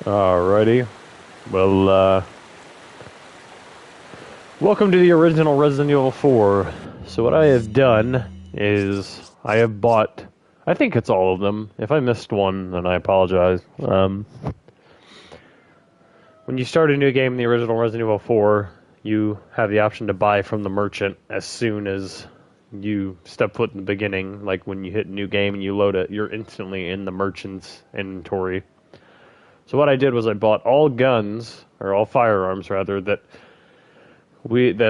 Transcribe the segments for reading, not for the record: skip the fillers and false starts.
Alrighty. Well, welcome to the original Resident Evil 4. So what I have done is I have bought, I think it's all of them. If I missed one, then I apologize. When you start a new game in the original Resident Evil 4, you have the option to buy from the merchant as soon as you step foot in the beginning. Like when you hit a new game and you load it, you're instantly in the merchant's inventory. So what I did was I bought all guns, or all firearms rather, that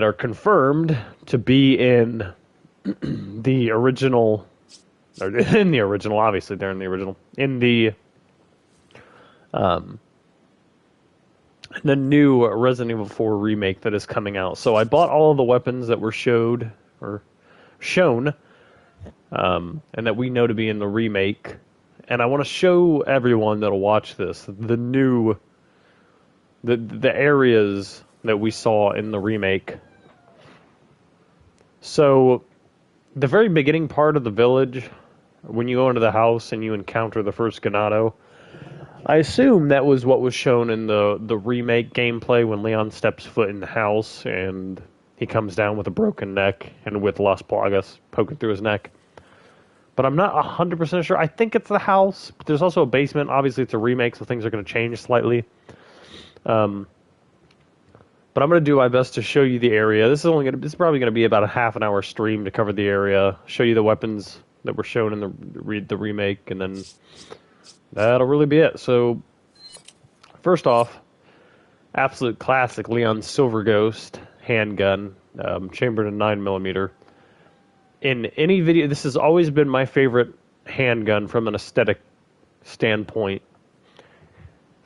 are confirmed to be in the original, or in the original. Obviously, they're in the original. In um, the new Resident Evil 4 remake that is coming out. So I bought all of the weapons that were shown, and that we know to be in the remake. And I want to show everyone that'll watch this the areas that we saw in the remake. So, the very beginning part of the village, when you go into the house and you encounter the first Ganado, I assume that was what was shown in the remake gameplay when Leon steps foot in the house and he comes down with a broken neck and with Las Plagas poking through his neck. But I'm not 100% sure. I think it's the house, but there's also a basement. Obviously, it's a remake, so things are going to change slightly. But I'm going to do my best to show you the area. This is probably going to be about a half an hour stream to cover the area, show you the weapons that were shown in the remake, and then that'll really be it. So, first off, absolute classic Leon Silver Ghost handgun, chambered in 9mm. In any video, this has always been my favorite handgun from an aesthetic standpoint.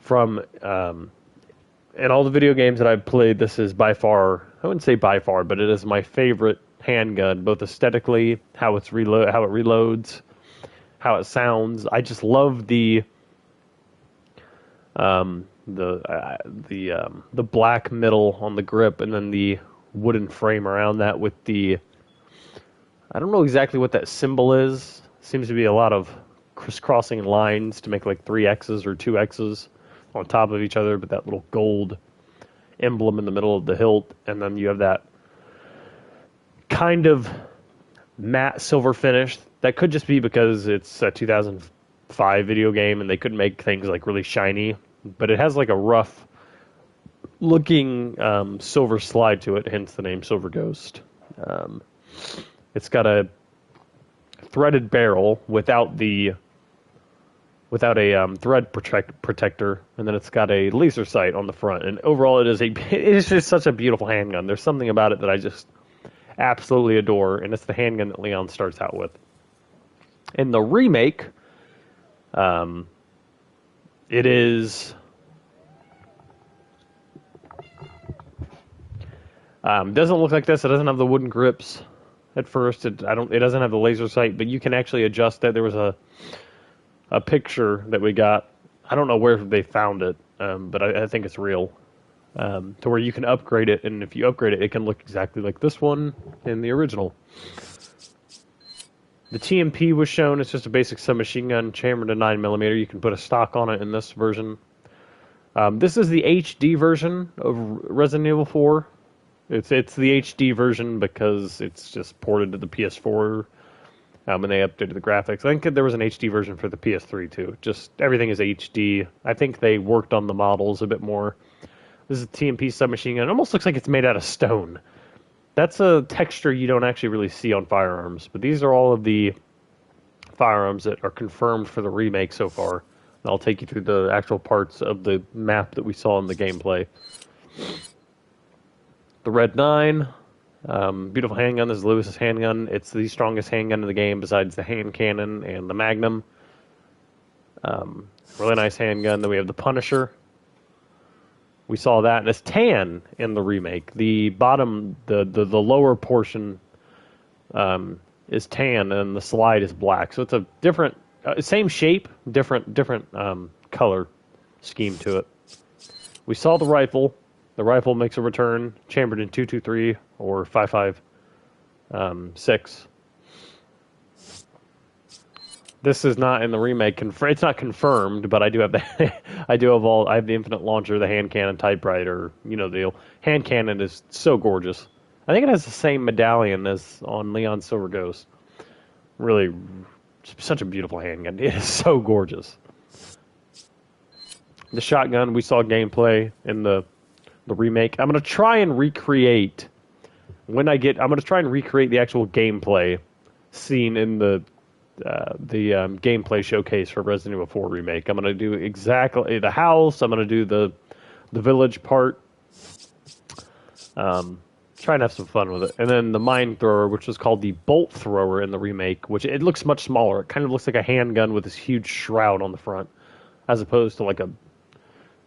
From in all the video games that I've played, this is by far, I wouldn't say by far, but it is my favorite handgun, both aesthetically, how it reloads, how it sounds. I just love the black middle on the grip, and then the wooden frame around that with the, I don't know exactly what that symbol is. Seems to be a lot of crisscrossing lines to make like 3X's or 2X's on top of each other, but that little gold emblem in the middle of the hilt, and then you have that kind of matte silver finish. That could just be because it's a 2005 video game and they couldn't make things like really shiny, but it has like a rough looking silver slide to it, hence the name Silver Ghost. It's got a threaded barrel without a thread protector, and then it's got a laser sight on the front. And overall, it is just such a beautiful handgun. There's something about it that I just absolutely adore, and it's the handgun that Leon starts out with. In the remake, it is doesn't look like this. It doesn't have the wooden grips. At first, it doesn't have the laser sight, but you can actually adjust that. There was a picture that we got. I don't know where they found it, but I think it's real. To where you can upgrade it, and if you upgrade it, it can look exactly like this one in the original. The TMP was shown. It's just a basic submachine gun chambered in 9mm. You can put a stock on it in this version. This is the HD version of Resident Evil 4. It's the HD version because it's just ported to the PS4, and they updated the graphics. I think there was an HD version for the PS3 too. Just everything is HD. I think they worked on the models a bit more. This is a TMP submachine gun. It almost looks like it's made out of stone. That's a texture you don't actually really see on firearms. But these are all of the firearms that are confirmed for the remake so far. And I'll take you through the actual parts of the map that we saw in the gameplay. The Red 9, beautiful handgun. This is Lewis's handgun. It's the strongest handgun in the game besides the hand cannon and the Magnum. Really nice handgun. Then we have the Punisher. We saw that, and it's tan in the remake. The bottom, the lower portion is tan, and the slide is black. So it's a different, same shape, different color scheme to it. We saw the rifle. The rifle makes a return, chambered in 223 or 5.56. This is not in the remake. It's not confirmed, but I do have the I have the infinite launcher, the hand cannon typewriter. You know the deal. Hand cannon is so gorgeous. I think it has the same medallion as on Leon Silver Ghost. Really, such a beautiful handgun. It is so gorgeous. The shotgun, we saw gameplay in the remake. I'm gonna try and recreate I'm gonna try and recreate the actual gameplay scene in the gameplay showcase for Resident Evil 4 remake. I'm gonna do exactly the house. I'm gonna do the village part. Try and have some fun with it. And then the mine thrower, which was called the bolt thrower in the remake, which it looks much smaller. It kind of looks like a handgun with this huge shroud on the front, as opposed to like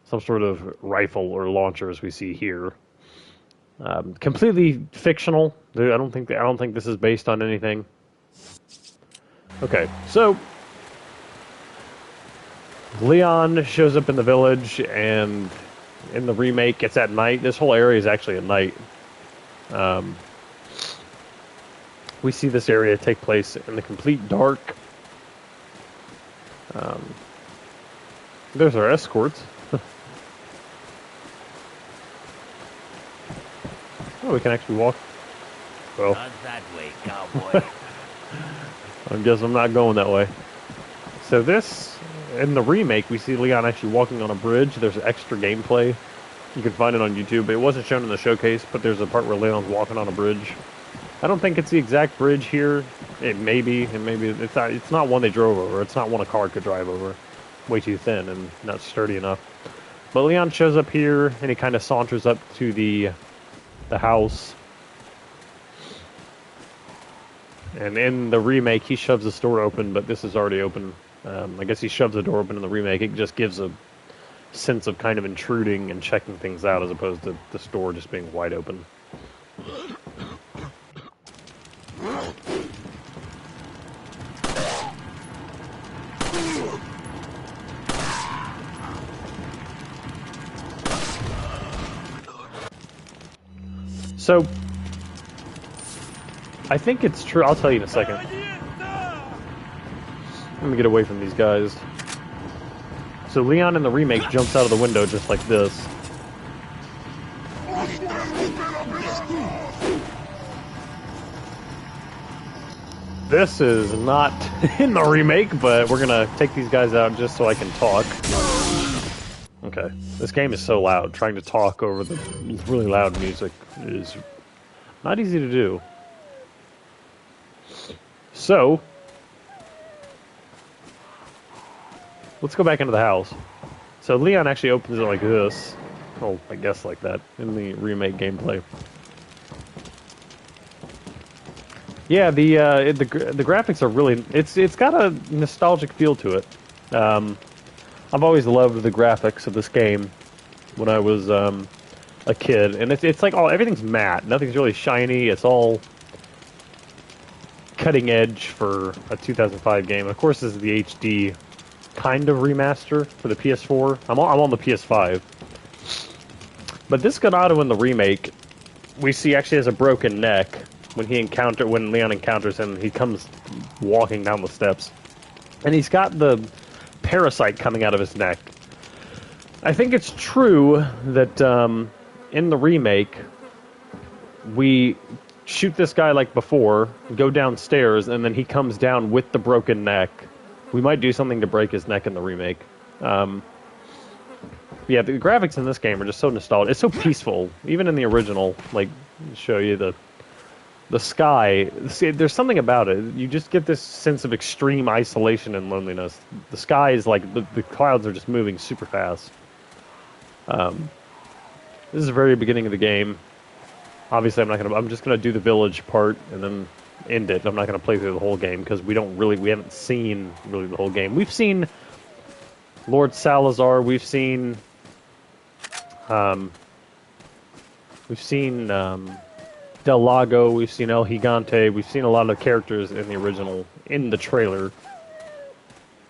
some sort of rifle or launcher as we see here. Completely fictional. I don't think this is based on anything. Okay, so Leon shows up in the village, and in the remake, it's at night. This whole area is actually at night. We see this area take place in the complete dark. There's our escorts. Oh, we can actually walk. Well, not that way, cowboy. I guess I'm not going that way. So this, in the remake, we see Leon actually walking on a bridge. There's extra gameplay. You can find it on YouTube. It wasn't shown in the showcase, but there's a part where Leon's walking on a bridge. I don't think it's the exact bridge here. It may be, and maybe it's not one they drove over. It's not one a car could drive over. Way too thin and not sturdy enough. But Leon shows up here, and he kind of saunters up to the house. And in the remake, he shoves the door open, but this is already open. I guess he shoves the door open in the remake. It just gives a sense of kind of intruding and checking things out as opposed to the store just being wide open. So, I think it's true. I'll tell you in a second. Let me get away from these guys. So Leon in the remake jumps out of the window just like this. This is not in the remake, but we're gonna take these guys out just so I can talk. Okay, this game is so loud. Trying to talk over the really loud music is not easy to do. So, let's go back into the house. So Leon actually opens it like this. Oh, I guess like that in the remake gameplay. Yeah, the graphics are really. It's got a nostalgic feel to it. I've always loved the graphics of this game when I was a kid, and it's like everything's matte. Nothing's really shiny. It's all cutting edge for a 2005 game. And of course, this is the HD kind of remaster for the PS4. I'm on the PS5. But this Ganado in the remake, we see actually has a broken neck when Leon encounters him. He comes walking down the steps, and he's got the parasite coming out of his neck. I think it's true that in the remake, we shoot this guy like before, go downstairs, and then he comes down with the broken neck. We might do something to break his neck in the remake. Yeah, the graphics in this game are just so nostalgic. It's so peaceful. Even in the original, like, show you the sky. See, there's something about it. You just get this sense of extreme isolation and loneliness. The sky is like, the clouds are just moving super fast. This is the very beginning of the game. Obviously, I'm just gonna do the village part and then end it. I'm not gonna play through the whole game because we haven't seen really the whole game. We've seen Lord Salazar. We've seen Del Lago. We've seen El Gigante. We've seen a lot of characters in the original in the trailer.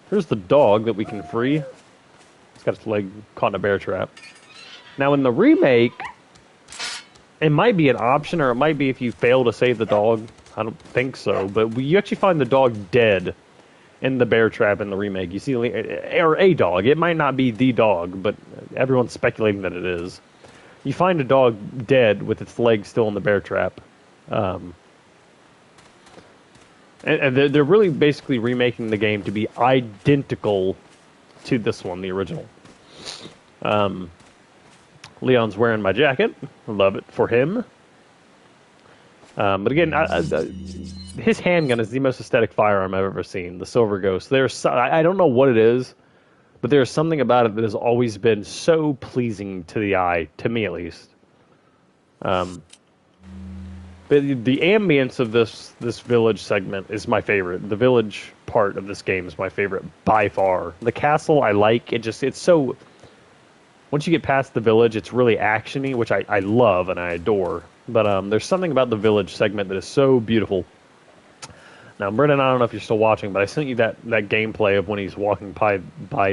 Here's the dog that we can free. It's got its leg caught in a bear trap. Now in the remake, it might be an option, or it might be if you fail to save the dog. I don't think so, but you actually find the dog dead in the bear trap in the remake. You see, or a dog. It might not be the dog, but everyone's speculating that it is. You find a dog dead with its legs still in the bear trap. And they're really basically remaking the game to be identical to this one, the original. Leon's wearing my jacket. I love it for him. But again, his handgun is the most aesthetic firearm I've ever seen, the Silver Ghost. I don't know what it is, but there's something about it that has always been so pleasing to the eye, to me at least. But the ambience of this village segment is my favorite. The village part of this game is my favorite by far. The castle I like. It's so... Once you get past the village, it's really actiony, which I love and I adore. But there's something about the village segment that is so beautiful. Now, Brendan, I don't know if you're still watching, but I sent you that gameplay of when he's walking by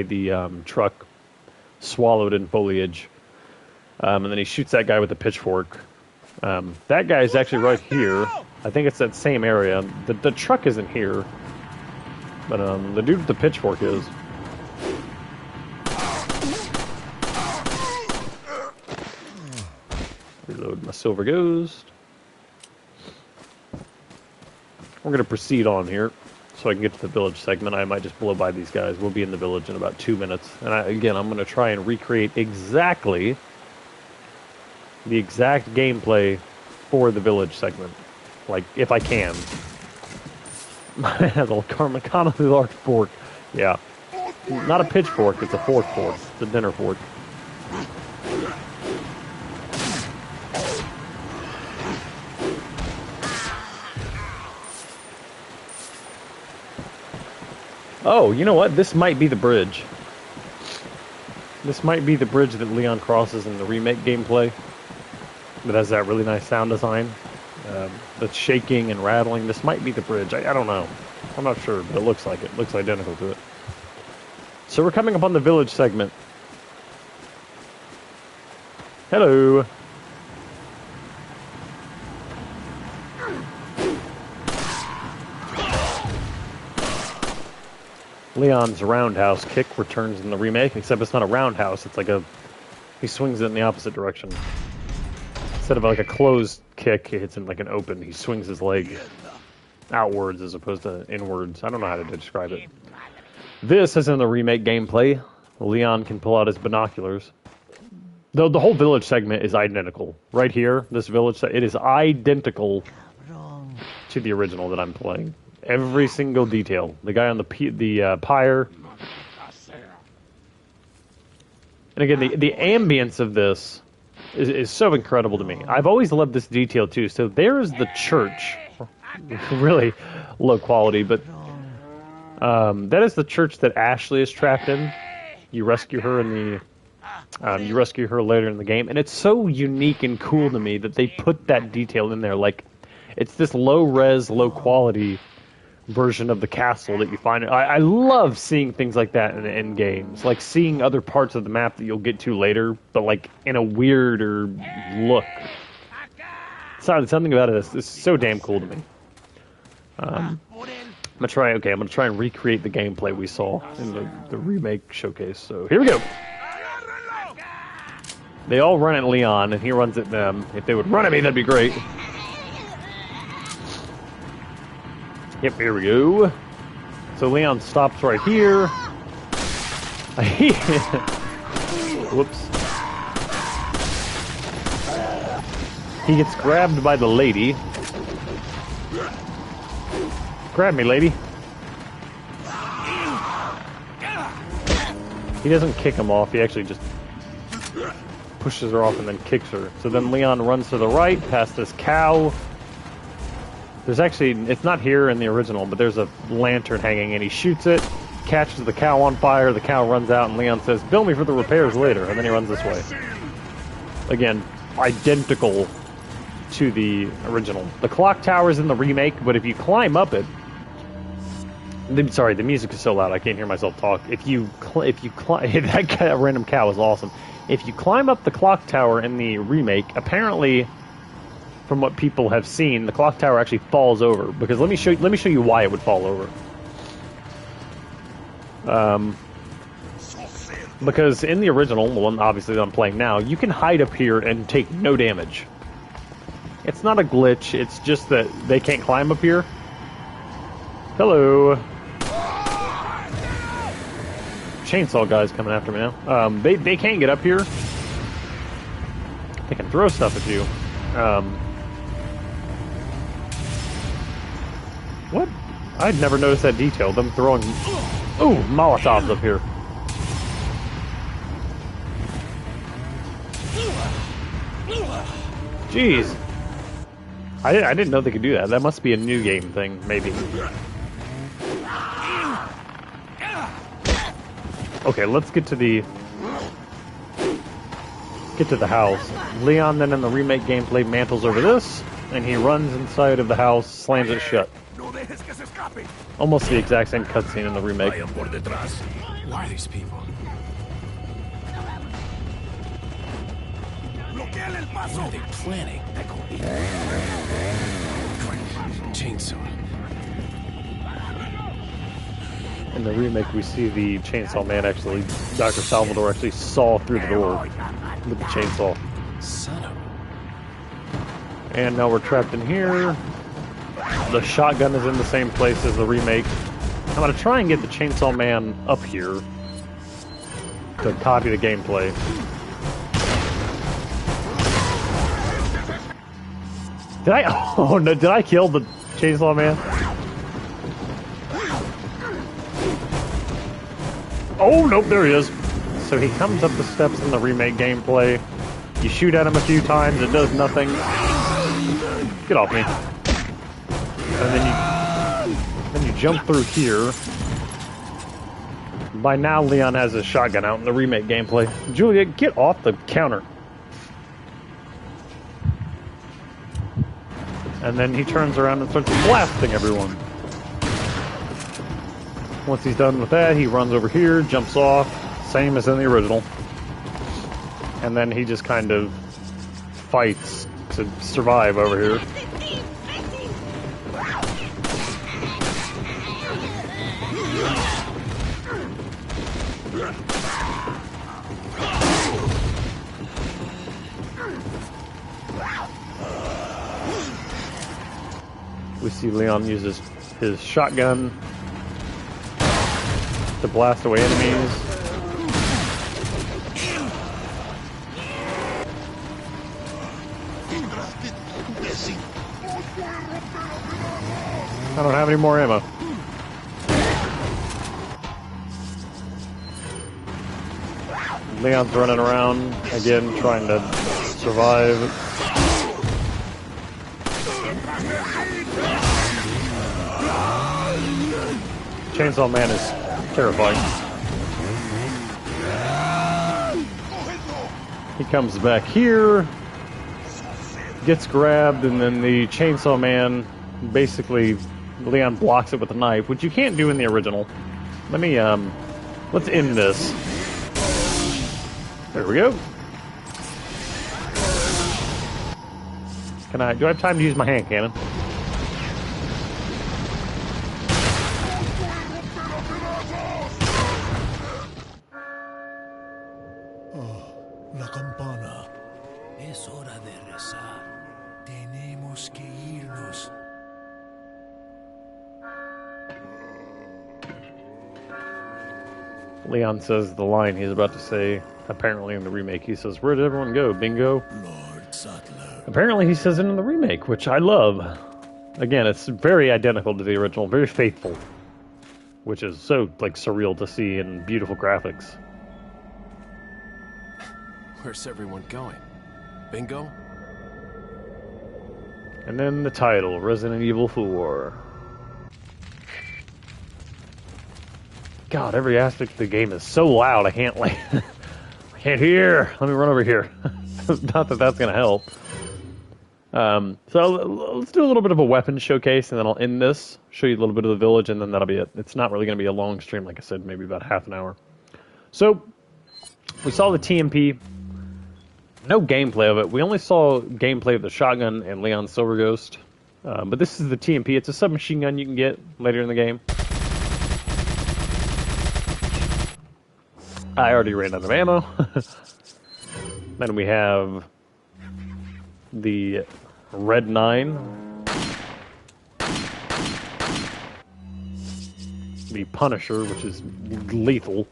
the truck, swallowed in foliage. And then he shoots that guy with a pitchfork. That guy is actually right here. I think it's that same area. The truck isn't here, but the dude with the pitchfork is. Reload my Silver Ghost. We're going to proceed on here so I can get to the village segment. I might just blow by these guys. We'll be in the village in about 2 minutes. And again, I'm going to try and recreate exactly the exact gameplay for the village segment, like if I can. The comically large fork, yeah, not a pitchfork. It's a fork. It's a dinner fork. Oh, you know what? This might be the bridge. This might be the bridge that Leon crosses in the remake gameplay. That has that really nice sound design. That's shaking and rattling. This might be the bridge. I don't know. I'm not sure, but it looks like it. It looks identical to it. So we're coming up on the village segment. Hello. Leon's roundhouse kick returns in the remake, except it's not a roundhouse. It's like he swings it in the opposite direction. Instead of like a closed kick, it hits him like an open. He swings his leg outwards as opposed to inwards. I don't know how to describe it. This is in the remake gameplay. Leon can pull out his binoculars. Though the whole village segment is identical. Right here, this village, it is identical to the original that I'm playing. Every single detail. The guy on the pyre. And again, the ambience of this is so incredible to me. I've always loved this detail too. So there's the church. Really low quality, but that is the church that Ashley is trapped in. You rescue her you rescue her later in the game, and it's so unique and cool to me that they put that detail in there. Like, it's this low-res, low-quality version of the castle that you find. I love seeing things like that in games, like seeing other parts of the map that you'll get to later, but like in a weirder look. Something about it is so damn cool to me. I'm gonna try and recreate the gameplay we saw in the remake showcase. So here we go. They all run at Leon, and he runs at them. If they would run at me, that'd be great. Yep, here we go. So Leon stops right here. Whoops. He gets grabbed by the lady. Grab me, lady. He doesn't kick him off. He actually just pushes her off and then kicks her. So then Leon runs to the right past this cow. There's actually, it's not here in the original, but there's a lantern hanging, and he shoots it, catches the cow on fire, the cow runs out, and Leon says, "Bill me for the repairs later," and then he runs this way. Again, identical to the original. The clock tower's in the remake, but if you climb up it, sorry, the music is so loud I can't hear myself talk. If you climb, that random cow is awesome. If you climb up the clock tower in the remake, apparently, from what people have seen, the clock tower actually falls over. Because let me show you why it would fall over. Because in the original, the one obviously that I'm playing now, you can hide up here and take no damage. It's not a glitch, it's just that they can't climb up here. Hello. Chainsaw guy's coming after me now. They can't get up here. They can throw stuff at you. What? I'd never noticed that detail. Them throwing... Ooh, Molotovs up here. Jeez. I didn't know they could do that. That must be a new game thing, maybe. Okay, let's get to the house. Leon then in the remake gameplay mantles over this, and he runs inside of the house, slams it shut. Almost the exact same cutscene in the remake. Why are these people? What are they planning? Chainsaw. In the remake, we see the chainsaw man actually, Dr. Salvador actually saw through the door with the chainsaw. Son of... And now we're trapped in here. The shotgun is in the same place as the remake. I'm going to try and get the chainsaw man up here to copy the gameplay. Did I? Oh no! Did I kill the chainsaw man? Oh nope! There he is. So he comes up the steps in the remake gameplay. You shoot at him a few times, it does nothing. Get off me! And then you jump through here. By now, Leon has his shotgun out in the remake gameplay. Julia, get off the counter. And then he turns around and starts blasting everyone. Once he's done with that, he runs over here, jumps off, same as in the original. And then he just kind of fights to survive over here. We see Leon uses his shotgun to blast away enemies. I don't have any more ammo. Leon's running around again, trying to survive. Chainsaw Man is terrifying. He comes back here, gets grabbed, and then the Chainsaw Man basically, Leon blocks it with a knife, which you can't do in the original. Let me, let's end this. There we go. Do I have time to use my hand cannon? La campana. Es hora de rezar. Tenemos que irnos. Leon says the line he's about to say, apparently in the remake. He says, "Where did everyone go? Bingo?" Lord Sattler. Apparently he says it in the remake, which I love. Again, it's very identical to the original, very faithful. Which is so, like, surreal to see in beautiful graphics. Where's everyone going? Bingo? And then the title, Resident Evil 4. God, every aspect of the game is so loud, I can't, like... I can't hear! Let me run over here. Not that that's gonna help. So let's do a little bit of a weapons showcase, and then I'll end this, show you a little bit of the village, and then that'll be it. It's not really going to be a long stream, like I said, maybe about half an hour. So, we saw the TMP. No gameplay of it. We only saw gameplay of the shotgun and Leon's Silver Ghost. But this is the TMP. It's a submachine gun you can get later in the game. I already ran out of ammo. Then we have the Red 9. The Punisher, which is lethal.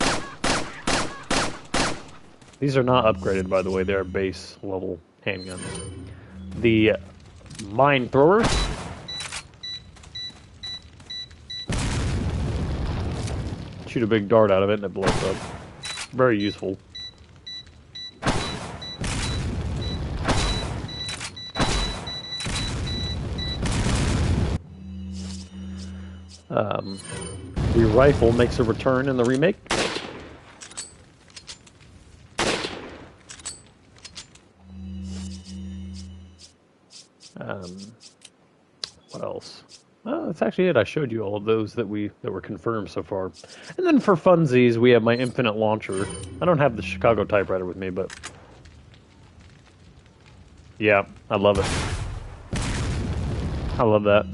These are not upgraded, by the way. They're base level handguns. The Mine Thrower. Shoot a big dart out of it and it blows up. Very useful. The rifle makes a return in the remake. What else? That's actually it. I showed you all of those that were confirmed so far. And then for funsies, we have my infinite launcher. I don't have the Chicago typewriter with me, but yeah, I love it. I love that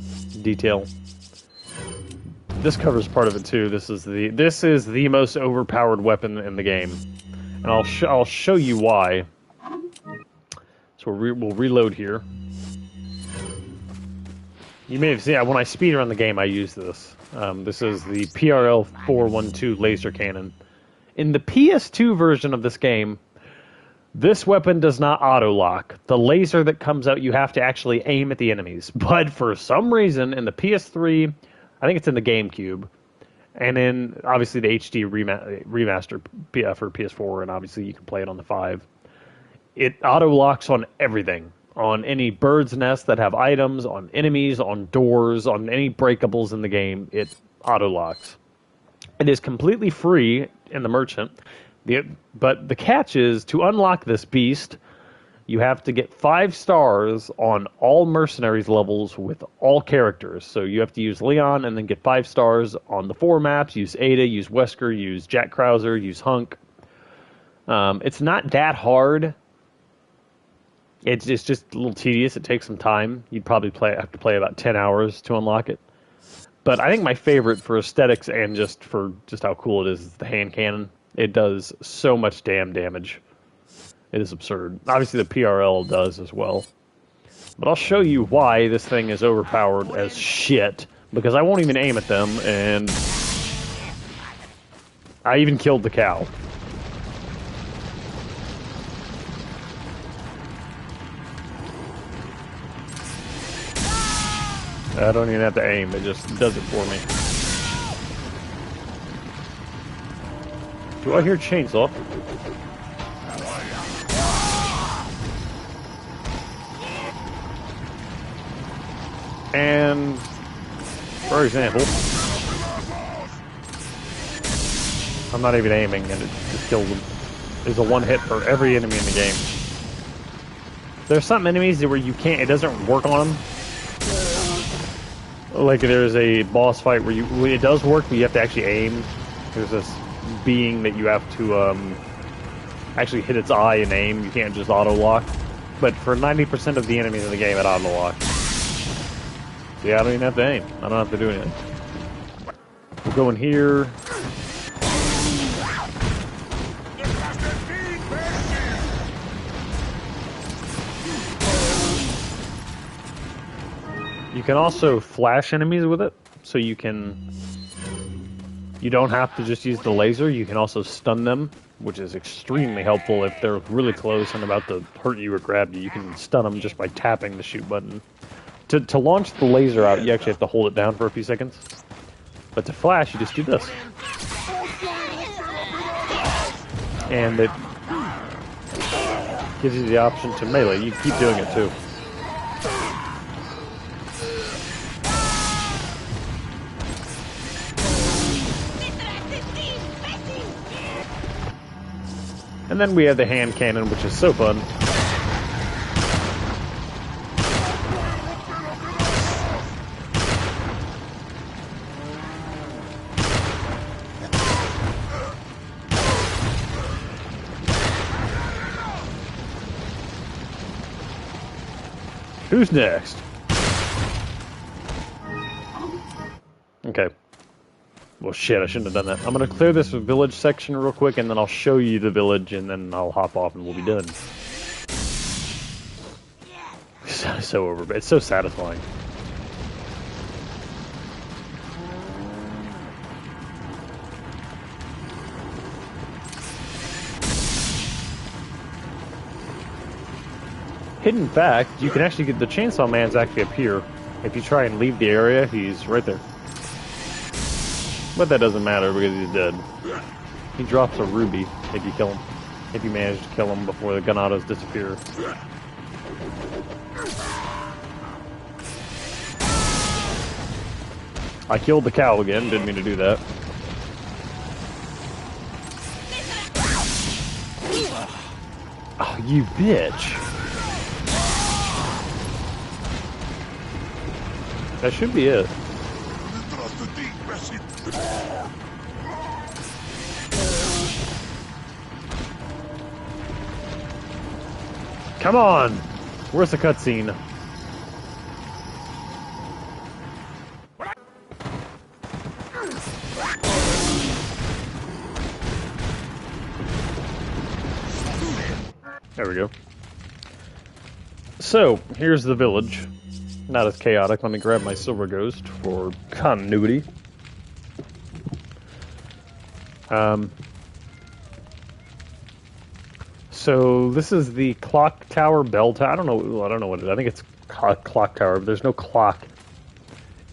detail. This covers part of it too. This is the most overpowered weapon in the game, and I'll show you why. So we'll reload here. You may have seen when I speed around the game, I use this. This is the PRL 412 laser cannon. In the PS2 version of this game, this weapon does not auto-lock. The laser that comes out, you have to actually aim at the enemies. But for some reason, in the PS3, I think it's in the GameCube, and in, obviously, the HD remaster for PS4, and obviously you can play it on the 5, it auto-locks on everything. On any bird's nest that have items, on enemies, on doors, on any breakables in the game, it auto-locks. It is completely free in the merchant, but the catch is, to unlock this beast, you have to get 5 stars on all mercenaries levels with all characters. So you have to use Leon and then get 5 stars on the 4 maps, use Ada, use Wesker, use Jack Krauser, use Hunk. It's not that hard. It's just a little tedious. It takes some time. You'd probably have to play about 10 hours to unlock it. But I think my favorite for aesthetics and just for how cool it is the hand cannon. It does so much damn damage. It is absurd. Obviously the PRL does as well. But I'll show you why this thing is overpowered as shit. Because I won't even aim at them, and I even killed the cow. I don't even have to aim, it just does it for me. Do I hear chainsaw? And, for example, I'm not even aiming and it just kills them. There's a one hit for every enemy in the game. There's some enemies where you can't, it doesn't work on them. Like there's a boss fight where it does work, but you have to actually aim. There's this being that you have to actually hit its eye and aim. You can't just auto-lock. But for 90% of the enemies in the game, it auto-locks. Yeah, I don't even have to aim. I don't have to do anything. We'll go in here. You can also flash enemies with it, so you don't have to just use the laser, you can also stun them, which is extremely helpful if they're really close and about to hurt you or grab you. You can stun them just by tapping the shoot button. To launch the laser out, you actually have to hold it down for a few seconds. But to flash, you just do this. And it gives you the option to melee. You keep doing it too. And then we have the hand cannon, which is so fun. Who's next? Okay. Well, shit, I shouldn't have done that. I'm gonna clear this village section real quick, and then I'll show you the village, and then I'll hop off, and we'll be done. So over, it's so satisfying. Hidden fact, you can actually get the Chainsaw Man's actually up here. If you try and leave the area, he's right there. But that doesn't matter because he's dead. He drops a ruby if you kill him. If you manage to kill him before the Ganados disappear. I killed the cow again, didn't mean to do that. Oh, you bitch. That should be it. Come on! Where's the cutscene? There we go. So, here's the village. Not as chaotic. Let me grab my silver ghost for continuity. So this is the clock tower, bell tower. I don't know what it is. I think it's clock tower, but there's no clock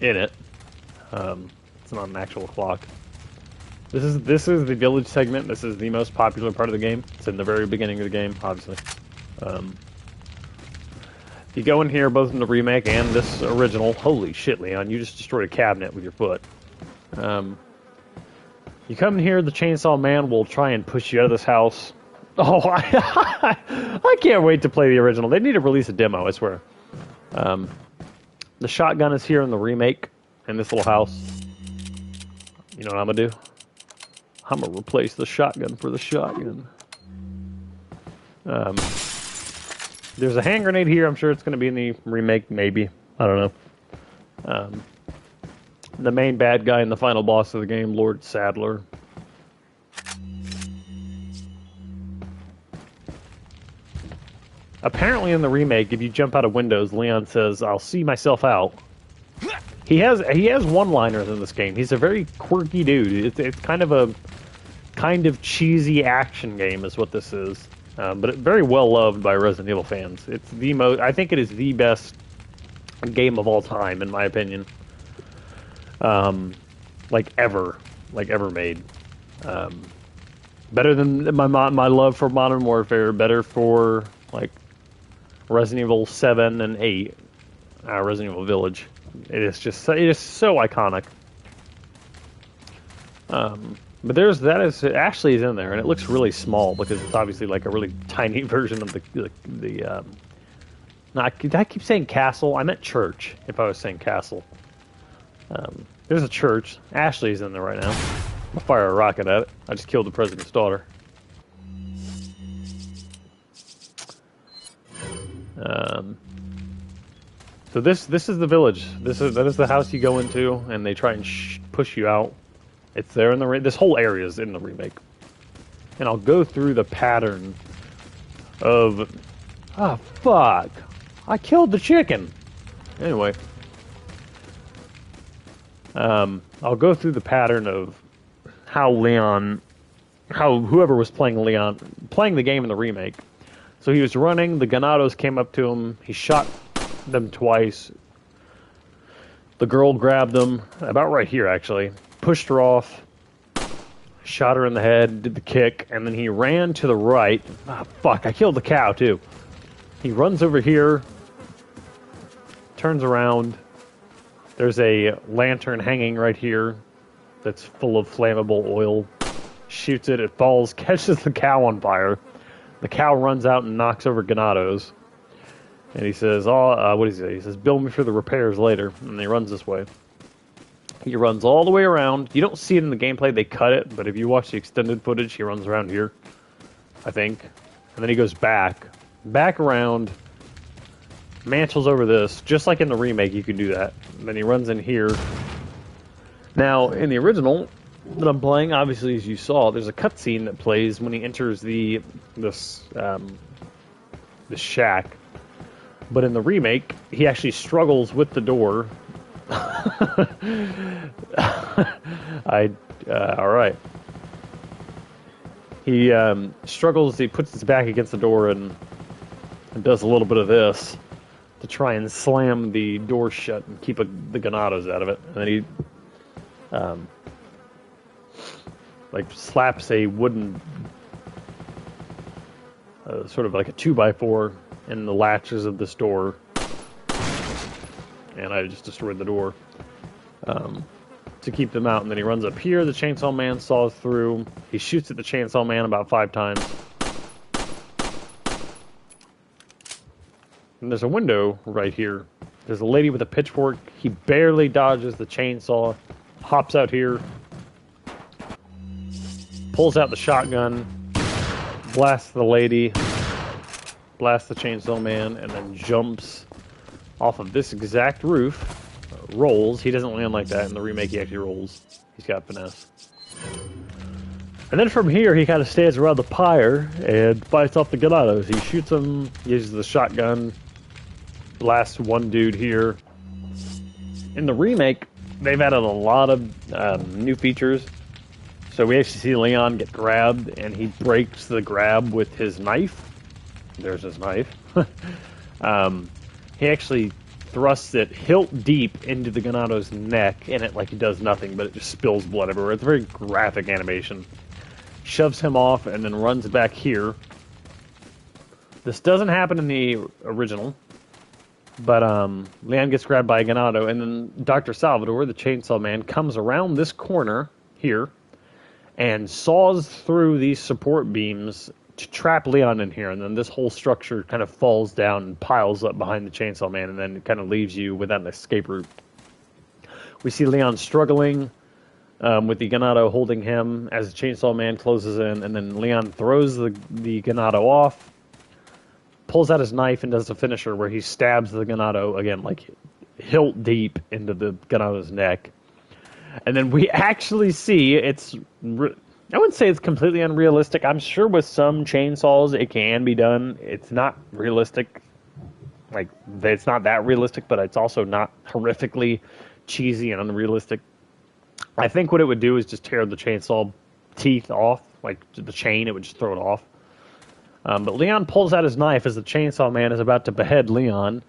in it. It's not an actual clock. This is the village segment. This is the most popular part of the game. It's in the very beginning of the game, obviously. You go in here, both in the remake and this original. Holy shit, Leon! You just destroyed a cabinet with your foot. You come in here, the Chainsaw Man will try and push you out of this house. Oh, I can't wait to play the original. They need to release a demo, I swear. The shotgun is here in the remake, in this little house. You know what I'm gonna do? I'm gonna replace the shotgun for the shotgun. There's a hand grenade here. I'm sure it's gonna be in the remake, maybe. I don't know. The main bad guy and the final boss of the game, Lord Sadler. Apparently in the remake, if you jump out of windows, Leon says, "I'll see myself out." He has one-liners in this game. He's a very quirky dude. It's kind of cheesy action game is what this is, but very well loved by Resident Evil fans. It's the most. I think it is the best game of all time, in my opinion. Like ever made. Better than my love for Modern Warfare. Better for like Resident Evil 7 and 8, Resident Evil Village. It is so iconic. But Ashley is in there, and it looks really small because it's obviously like a really tiny version of the I keep saying castle. I meant church. If I was saying castle, there's a church. Ashley's in there right now. I'll fire a rocket at it. I just killed the president's daughter. So this is the village. That is the house you go into, and they try and push you out. It's there in the this whole area is in the remake, and I'll go through the pattern of. Ah, fuck! I killed the chicken. Anyway, I'll go through the pattern of how whoever was playing the game in the remake. So he was running, the Ganados came up to him, he shot them twice. The girl grabbed them, about right here actually, pushed her off, shot her in the head, did the kick, and then he ran to the right. Ah, fuck, I killed the cow too. He runs over here, turns around, there's a lantern hanging right here that's full of flammable oil, shoots it, it falls, catches the cow on fire. The cow runs out and knocks over Ganados. And he says, what does he say? He says, "Bill me for the repairs later." And he runs this way. He runs all the way around. You don't see it in the gameplay. They cut it. But if you watch the extended footage, he runs around here, I think. And then he goes back around, mantles over this. Just like in the remake, you can do that. And then he runs in here. Now, in the original, that I'm playing, obviously, as you saw, there's a cutscene that plays when he enters this shack. But in the remake, he actually struggles with the door. All right. He struggles. He puts his back against the door and does a little bit of this to try and slam the door shut and keep the Ganados out of it. And then he like slaps a wooden, sort of like a 2x4 in the latches of this door, and I just destroyed the door to keep them out. And then he runs up here. The chainsaw man saws through. He shoots at the chainsaw man about 5 times. And there's a window right here. There's a lady with a pitchfork. He barely dodges the chainsaw, hops out here, pulls out the shotgun, blasts the lady, blasts the chainsaw man, and then jumps off of this exact roof, rolls. He doesn't land like that. In the remake, he actually rolls. He's got finesse. And then from here, he kind of stands around the pyre and fights off the Ganados. He shoots them, uses the shotgun, blasts one dude here. In the remake, they've added a lot of new features. So we actually see Leon get grabbed, and he breaks the grab with his knife. There's his knife. He actually thrusts it hilt deep into the Ganado's neck, and it like he does nothing, but it just spills blood everywhere. It's a very graphic animation. Shoves him off and then runs back here. This doesn't happen in the original, but Leon gets grabbed by a Ganado, and then Dr. Salvador, the chainsaw man, comes around this corner here and saws through these support beams to trap Leon in here, and then this whole structure kind of falls down and piles up behind the chainsaw man, and then it kind of leaves you without an escape route. We see Leon struggling with the Ganado holding him as the chainsaw man closes in, and then Leon throws the Ganado off, pulls out his knife, and does the finisher where he stabs the Ganado, again, like hilt deep into the Ganado's neck. And then we actually see I wouldn't say it's completely unrealistic. I'm sure with some chainsaws it can be done. It's not realistic. Like, it's not that realistic, but it's also not horrifically cheesy and unrealistic. I think what it would do is just tear the chainsaw teeth off, like the chain, it would just throw it off. But Leon pulls out his knife as the chainsaw man is about to behead Leon,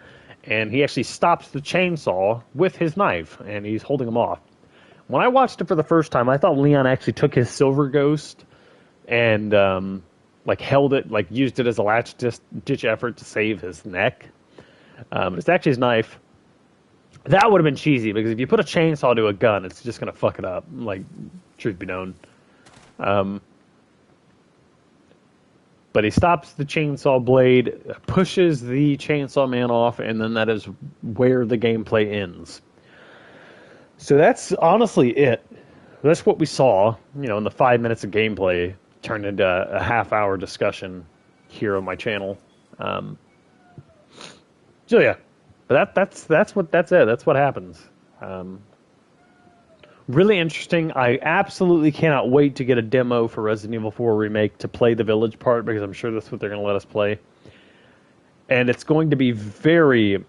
and he actually stops the chainsaw with his knife, and he's holding him off. When I watched it for the first time, I thought Leon actually took his silver ghost and like held it, like used it as a ditch effort to save his neck. It's actually his knife. That would have been cheesy, because if you put a chainsaw to a gun, it's just going to fuck it up, like, truth be known. But he stops the chainsaw blade, pushes the chainsaw man off, and then that is where the gameplay ends. So that's honestly it. That's what we saw, in the 5 minutes of gameplay turned into a half-hour discussion here on my channel. So yeah, but that's it. That's what happens. Really interesting. I absolutely cannot wait to get a demo for Resident Evil 4 Remake to play the village part, because I'm sure that's what they're going to let us play. And it's going to be very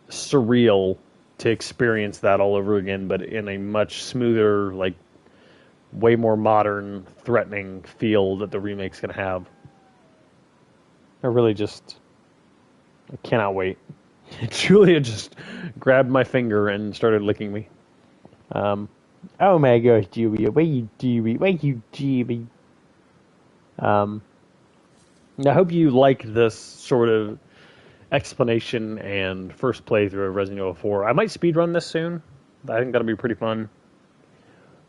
surreal to experience that all over again, but in a much smoother, like, way more modern, threatening feel that the remake's going to have. I cannot wait. Julia just grabbed my finger and started licking me. Oh my gosh, Julia, what you doing? What you doing? I hope you like this sort of explanation and first playthrough of Resident Evil 4. I might speedrun this soon. I think that'll be pretty fun.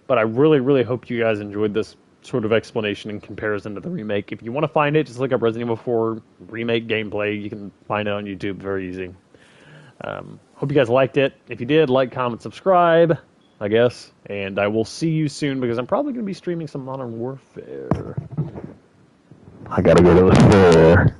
But I really, really hope you guys enjoyed this sort of explanation in comparison to the remake. If you want to find it, just look up Resident Evil 4 Remake gameplay. You can find it on YouTube very easy. Hope you guys liked it. If you did, like, comment, subscribe, I guess. And I will see you soon, because I'm probably going to be streaming some Modern Warfare. I gotta go to the store.